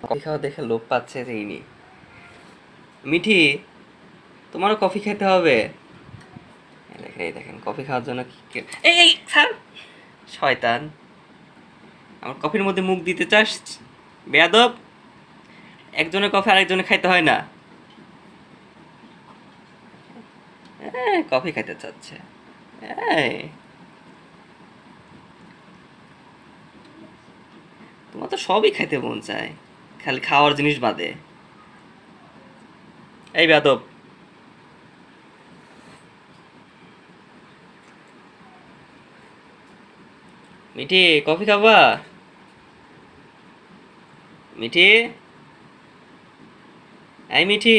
Coffee খাওয়া দেখে লোভ পাচ্ছে যে ইনি। মিঠি, তোমারও কফি খেতে হবে। এই দেখেন কফি খাওয়ার জন্য এই স্যার, শয়তান, আমার কফির মধ্যে মুখ দিতে চাস? বেয়াদব, একজনের কফি আরেকজনে খাইতে হয় না। কফি খাইতে চাচ্ছে। এই, তোমার তো সবই খাইতে মন চায়, খালি খাওয়ার জিনিস বাদে। এই বেয়াদব, মিঠি কফি খাবা? মিঠি, এই মিঠি।